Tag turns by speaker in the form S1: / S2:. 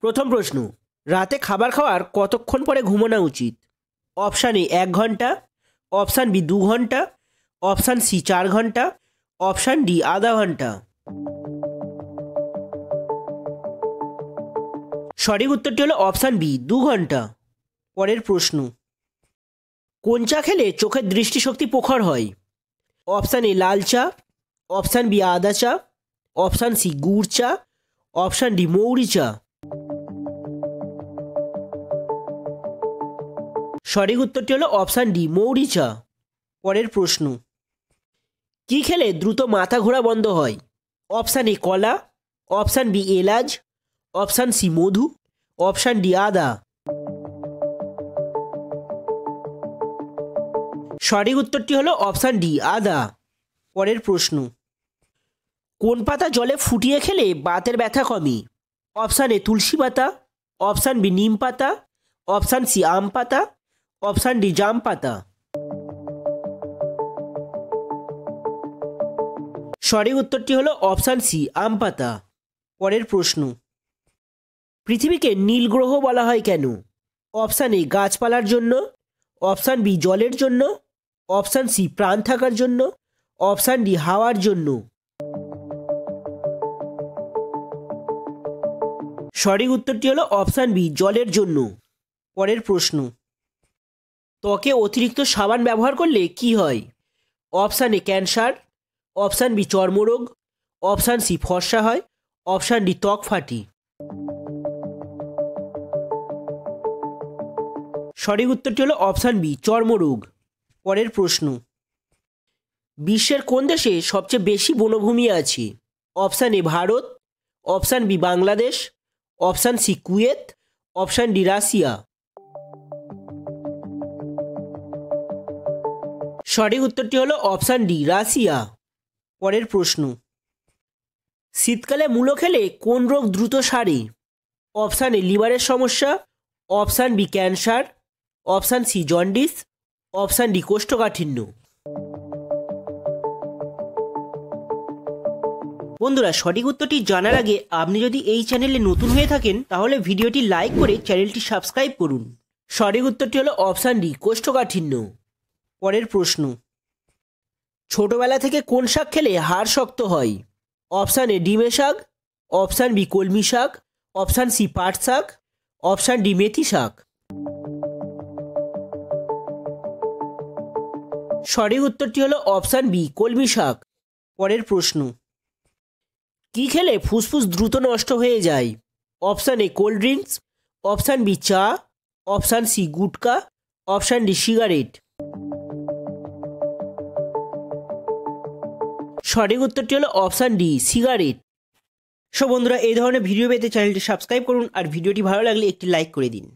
S1: প্রথম প্রশ্ন, রাতে খাবার খাওয়ার কতক্ষণ পরে ঘুমানো উচিত? অপশান এ 1 ঘন্টা, অপশান বি 2 ঘন্টা, অপশান সি 4 ঘন্টা, অপশান ডি আধা ঘন্টা। সঠিক উত্তরটি হলো অপশান বি 2 ঘন্টা। পরের প্রশ্ন, কোন চা খেলে চোখের দৃষ্টিশক্তি প্রখর হয়? অপশান এ লাল চা, অপশান বি আদা চা, অপশান সি গুড় চা, অপশান ডি মৌরি চা। সঠিক উত্তরটি হলো অপশান ডি মৌরি চা। পরের প্রশ্ন, কি খেলে দ্রুত মাথা ঘোরা বন্ধ হয়? অপশান এ কলা, অপশান বি এলাচ, অপশান সি মধু, অপশান ডি আদা। সঠিক উত্তরটি হলো অপশান ডি আদা। পরের প্রশ্ন, কোন পাতা জলে ফুটিয়ে খেলে বাতের ব্যথা কমে? অপশান এ তুলসী পাতা, অপশান বি নিম পাতা, অপশান সি আম পাতা, অপশান ডি জাম পাতা। সঠিক উত্তরটি হলো অপশান সি আম পাতা। পরের প্রশ্ন, পৃথিবীকে নীল গ্রহ বলা হয় কেন? অপশান এ গাছপালার জন্য, অপশান বি জলের জন্য, অপশান সি প্রাণ থাকার জন্য, অপশান ডি হাওয়ার জন্য। সঠিক উত্তরটি হলো অপশান বি জলের জন্য। পরের প্রশ্ন, ত্বকে অতিরিক্ত সাবান ব্যবহার করলে কি হয়? Option a cancer, option b চর্মরোগ, অপশান সি ফর্সা হয়, অপশান ডি ত্বক ফাটি। সঠিক উত্তরটি হলো অপশান বি চর্মরোগ। পরের প্রশ্ন, বিশ্বের কোন দেশে সবচেয়ে বেশি বনভূমি আছে? Option A Bharat, option B Bangladesh, option C Kuwait, option D Russia. সঠিক উত্তরটি হলো অপশান ডি রাশিয়া। পরের প্রশ্ন, শীতকালে মূলো খেলে কোন রোগ দ্রুত সারে? অপশান এ লিভারের সমস্যা, option B cancer, option C jaundice, option D কোষ্ঠকাঠিন্য। বন্ধুরা, সঠিক উত্তরটি জানার আগে আপনি যদি এই চ্যানেলে নতুন হয়ে থাকেন তাহলে ভিডিওটি লাইক করে চ্যানেলটি সাবস্ক্রাইব করুন। সঠিক উত্তরটি হলো অপশান ডি কোষ্ঠকাঠিন্য। পরের প্রশ্ন, ছোটবেলা থেকে কোন শাক খেলে হাড় শক্ত হয়? অপশান এ ডিমে শাক, অপশান বি কলমি শাক, অপশান সি পাট শাক, অপশান ডি মেথি শাক। সঠিক উত্তরটি হলো অপশান বি কলমি শাক। পরের প্রশ্ন, কি খেলে ফুসফুস দ্রুত নষ্ট হয়ে যায়? Option A cold drinks, option B চা, option C gutka, option D cigarette. সঠিক উত্তরটি হলো অপশান ডি সিগারেট। সো বন্ধুরা, এই ধরনের ভিডিও পেতে চ্যানেলটি সাবস্ক্রাইব করুন আর ভিডিওটি ভালো লাগলে একটি লাইক করে দিন।